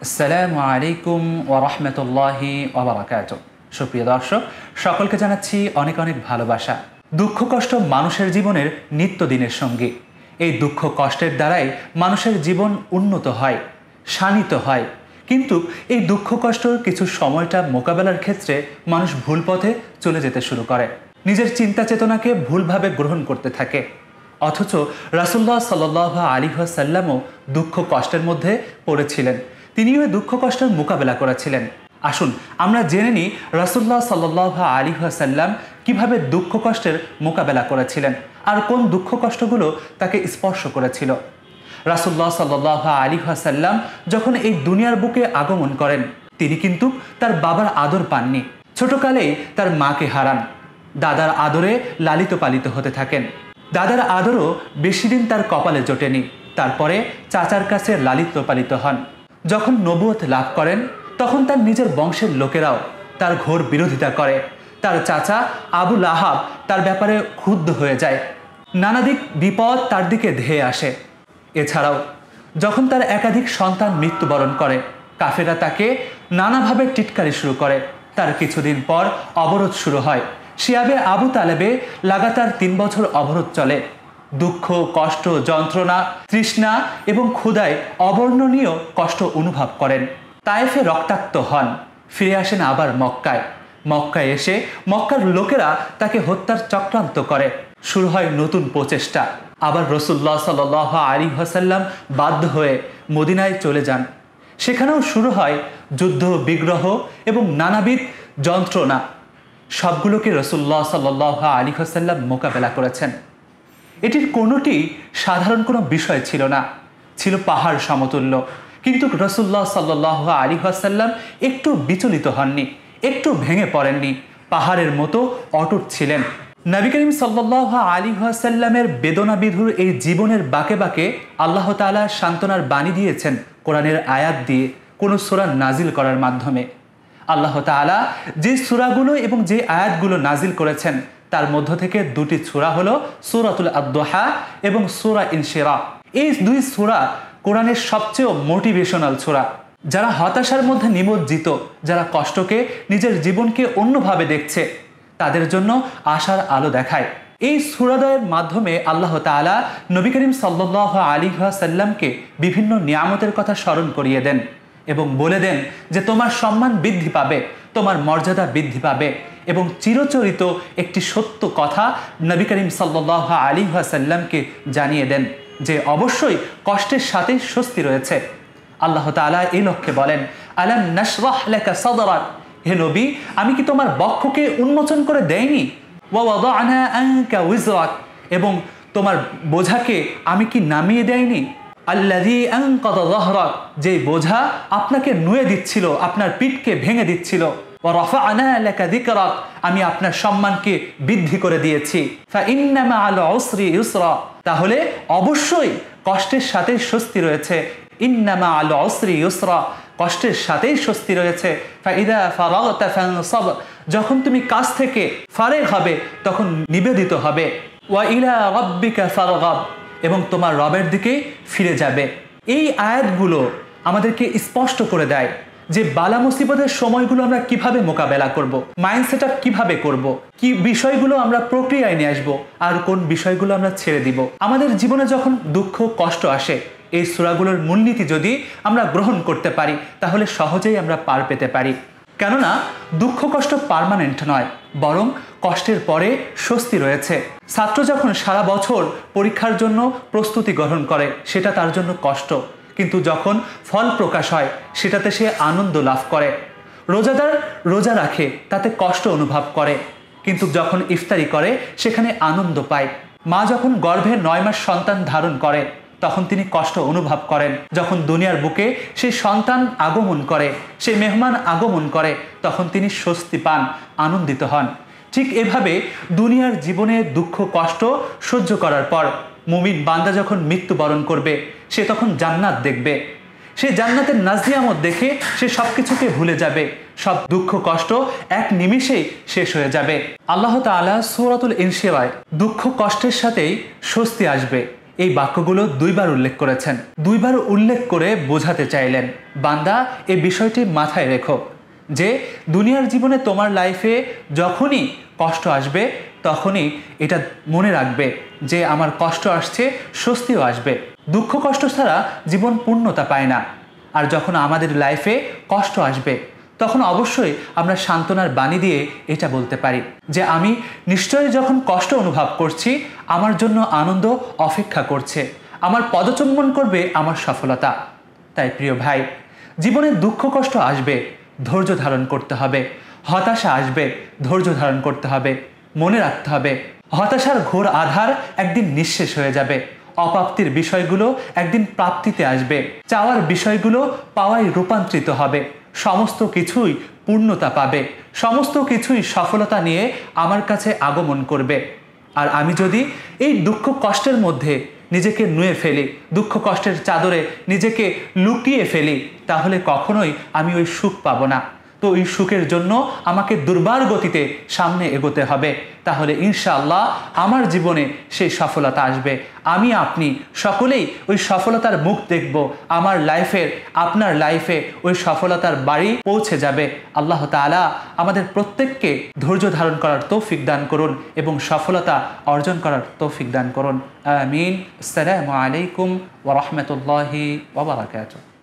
আসসালামু আলাইকুম ওয়া রাহমাতুল্লাহি ওয়া বারাকাতুহু। সুপ্রিয় দর্শক, সকলকে জানাচ্ছি অনেক অনেক ভালোবাসা। দুঃখ কষ্ট মানুষের জীবনের নিত্যদিনের সঙ্গী। এই দুঃখ কষ্টের দ্বারাই মানুষের জীবন উন্নত হয়, শানিত হয়। কিন্তু এই দুঃখ কষ্ট কিছু সময়টা মোকাবেলার ক্ষেত্রে মানুষ ভুল পথে চলে যেতে শুরু করে, নিজের চিন্তা চেতনাকে ভুলভাবে গ্রহণ করতে থাকে। অথচ রাসূলুল্লাহ সাল্লাল্লাহু আলাইহি ওয়াসাল্লামও দুঃখ কষ্টের মধ্যে পড়েছিলেন, তিনিও দুঃখ কষ্টের মোকাবেলা করেছিলেন। আসুন আমরা জেনে নিই রাসূলুল্লাহ সাল্লাল্লাহু আলাইহি ওয়াসাল্লাম কিভাবে দুঃখ কষ্টের মোকাবেলা করেছিলেন আর কোন দুঃখ কষ্টগুলো তাকে স্পর্শ করেছিল। রাসূলুল্লাহ সাল্লাল্লাহু আলাইহি ওয়াসাল্লাম যখন এই দুনিয়ার বুকে আগমন করেন, তিনি কিন্তু তার বাবার আদর পাননি। ছোটকালেই তার মাকে হারান, দাদার আদরে লালিত পালিত হতে থাকেন। দাদার আদরও বেশি দিন তার কপালে জোটেনি। তারপরে চাচার কাছে লালিত পালিত হন। যখন নবুয়ত লাভ করেন, তখন তার নিজের বংশের লোকেরাও তার ঘোর বিরোধিতা করে। তার চাচা আবু লাহাব তার ব্যাপারে ক্ষুব্ধ হয়ে যায়। নানাদিক বিপদ তার দিকে ধেয়ে আসে। এছাড়াও যখন তার একাধিক সন্তান মৃত্যুবরণ করে, কাফেররা তাকে নানাভাবে টিটকারি শুরু করে। তার কিছুদিন পর অবরোধ শুরু হয়। শিয়াবে আবু তালেবে লাগাতার 3 বছর অবরোধ চলে। দুঃখ, কষ্ট, যন্ত্রণা, তৃষ্ণা এবং ক্ষুধায় অবর্ণনীয় কষ্ট অনুভব করেন। তায়েফে রক্তাক্ত হন, ফিরে আসেন আবার মক্কায়। মক্কায় এসে মক্কার লোকেরা তাকে হত্যার চক্রান্ত করে। শুরু হয় নতুন প্রচেষ্টা। আবার রাসূলুল্লাহ সাল্লাল্লাহু আলাইহি ওয়াসাল্লাম বাধ্য হয়ে মদিনায় চলে যান। সেখানেও শুরু হয় যুদ্ধ, বিগ্রহ এবং নানাবিধ যন্ত্রণা। সবগুলোকে রাসূলুল্লাহ সাল্লাল্লাহু আলাইহি ওয়াসাল্লাম মোকাবেলা করেছেন। এটির কোনোটি সাধারণ কোনো বিষয় ছিল না, ছিল পাহাড় সমতুল্য। কিন্তু রাসূলুল্লাহ সাল্লাল্লাহু আলাইহি ওয়াসাল্লাম একটু বিচলিত হননি, একটু ভেঙে পড়েননি, পাহাড়ের মতো অটুট ছিলেন। নবী করিম সাল্লাল্লাহু আলাইহি ওয়াসাল্লামের বেদনাবিধুর এই জীবনের বাঁকে বাঁকে আল্লাহ তাআলা সান্ত্বনার বাণী দিয়েছেন কোরআনের আয়াত দিয়ে, কোনো সূরা নাজিল করার মাধ্যমে। আল্লাহ তাআলা যে সূরাগুলো এবং যে আয়াতগুলো নাজিল করেছেন, তার মধ্য থেকে 2টি সূরা হলো সূরাতুল আদ-দুহা এবং সূরা ইনশিরাহ। এই 2 সূরা কোরআনের সবচেয়ে মোটিভেশনাল সূরা। যারা হতাশার মধ্যে নিমজ্জিত, যারা কষ্টকে, নিজের জীবনকে অন্যভাবে দেখছে, তাদের জন্য আশার আলো দেখায়। এই সূরাদ্বয়ের মাধ্যমে আল্লাহ তাআলা নবী করিম সাল্লাল্লাহু আলাইহি ওয়াসাল্লামকে বিভিন্ন নিয়ামতের কথা স্মরণ করিয়ে দেন এবং বলে দেন যে তোমার সম্মান বৃদ্ধি পাবে, তোমার মর্যাদা বৃদ্ধি পাবে। এবং চিরচরিত একটি সত্য কথা নবী করিম সাল্লাল্লাহু আলাইহি ওয়াসাল্লামকে জানিয়ে দেন যে অবশ্যই কষ্টের সাথে স্বস্তি রয়েছে। আল্লাহ তাআলা এই লক্ষ্যে বলেন, আলাম নাশরাহ লাকা সাদরাক, হে নবী, আমি কি তোমার বক্ষকে উন্মোচন করে দেইনি? ওয়া ওয়াদানা আনকা উযরাক, এবং তোমার বোঝাকে আমি কি নামিয়ে দেইনি? আল্লাযী আনকাযা যাহরাক, যে বোঝা আপনাকে নুয়ে দিচ্ছিল, আপনার পিঠকে ভেঙে দিচ্ছিল। ওয়া রাফা'না লাকা যিকরাক, আমি আপনার সম্মানকে বৃদ্ধি করে দিয়েছি। ফাইন্না মা'আল উসরি ইউসরা, তাহলে অবশ্যই কষ্টের সাথে স্বস্তি রয়েছে। ইন্না মা'আল উসরি ইউসরা, কষ্টের সাথেই স্বস্তি রয়েছে। ফাইদা ফারাগতা ফানসাব, যখন তুমি কাজ থেকে ফারেগ হবে তখন নিবেদিত হবে। ওয়া ইলা রাব্বিকা ফারগাব, এবং তোমার রবের দিকে ফিরে যাবে। এই আয়াতগুলো আমাদেরকে স্পষ্ট করে দেয় যে বালা মুসিবতের সময়গুলো আমরা কিভাবে মোকাবেলা করব, মাইন্ড সেট আপ কিভাবে করব, কি বিষয়গুলো আমরা প্রক্রিয়ায় নিয়ে আসবো আর কোন বিষয়গুলো আমরা ছেড়ে দিব। আমাদের জীবনে যখন দুঃখ কষ্ট আসে, এই সূরাগুলোর মূলনীতি যদি আমরা গ্রহণ করতে পারি, তাহলে সহজেই আমরা পার পেতে পারি। কেননা দুঃখ কষ্ট পার্মানেন্ট নয়, বরং কষ্টের পরে স্বস্তি রয়েছে। ছাত্র যখন সারা বছর পরীক্ষার জন্য প্রস্তুতি গ্রহণ করে, সেটা তার জন্য কষ্ট, কিন্তু যখন ফল প্রকাশ হয় সেটাতে সে আনন্দ লাভ করে। রোজাদার রোজা রাখে, তাতে কষ্ট অনুভব করে, কিন্তু যখন ইফতারি করে সেখানে আনন্দ পায়। মা যখন গর্ভে 9 মাস সন্তান ধারণ করে, তখন তিনি কষ্ট অনুভব করেন। যখন দুনিয়ার বুকে সেই সন্তান আগমন করে, সেই মেহমান আগমন করে, তখন তিনি স্বস্তি পান, আনন্দিত হন। ঠিক এভাবে দুনিয়ার জীবনে দুঃখ কষ্ট সহ্য করার পর মুমিন বান্দা যখন মৃত্যুবরণ করবে, সে তখন জান্নাত দেখবে। সে জান্নাতের নাজনিয়ামত দেখে সে সব কিছুকে ভুলে যাবে, সব দুঃখ কষ্ট এক নিমিষেই শেষ হয়ে যাবে। আল্লাহ তাআলা সূরাতুল ইনশিরাহ দুঃখ কষ্টের সাথেই স্বস্তি আসবে, এই বাক্যগুলো দুইবার উল্লেখ করেছেন। দুইবার উল্লেখ করে বোঝাতে চাইলেন, বান্দা এই বিষয়টি মাথায় রেখো যে দুনিয়ার জীবনে তোমার লাইফে যখনই কষ্ট আসবে তখনই এটা মনে রাখবে যে আমার কষ্ট আসছে, স্বস্তিও আসবে। দুঃখ কষ্ট ছাড়া জীবন পূর্ণতা পায় না। আর যখন আমাদের লাইফে কষ্ট আসবে তখন অবশ্যই আমরা সান্ত্বনার বাণী দিয়ে এটা বলতে পারি যে আমি নিশ্চয়ই যখন কষ্ট অনুভব করছি আমার জন্য আনন্দ অপেক্ষা করছে, আমার পদচুম্বন করবে আমার সফলতা। তাই প্রিয় ভাই, জীবনে দুঃখ কষ্ট আসবে, ধৈর্য ধারণ করতে হবে। হতাশা আসবে, ধৈর্য ধারণ করতে হবে। মনে রাখতে হবে হতাশার ঘোর আধার একদিন নিঃশেষ হয়ে যাবে। অপ্রাপ্তির বিষয়গুলো একদিন প্রাপ্তিতে আসবে। চাওয়ার বিষয়গুলো পাওয়ায় রূপান্তরিত হবে। সমস্ত কিছুই পূর্ণতা পাবে। সমস্ত কিছুই সফলতা নিয়ে আমার কাছে আগমন করবে। আর আমি যদি এই দুঃখ কষ্টের মধ্যে নিজেকে নুয়ে ফেলি, দুঃখ কষ্টের চাদরে নিজেকে লুকিয়ে ফেলি, তাহলে কখনোই আমি ওই সুখ পাবো না। তো ওই সুখের জন্য আমাকে দুর্বার গতিতে সামনে এগোতে হবে। তাহলে ইনশাআল্লাহ আমার জীবনে সেই সফলতা আসবে। আমি আপনি সকলেই ওই সফলতার মুখ দেখব। আমার লাইফের, আপনার লাইফে ওই সফলতার বাড়ি পৌঁছে যাবে। আল্লাহ তাআলা আমাদের প্রত্যেককে ধৈর্য ধারণ করার তৌফিক দান করুন এবং সফলতা অর্জন করার তৌফিক দান করুন। আমিন। আসসালামু আলাইকুম ওয়া রাহমাতুল্লাহি ওয়া বারাকাতুহু।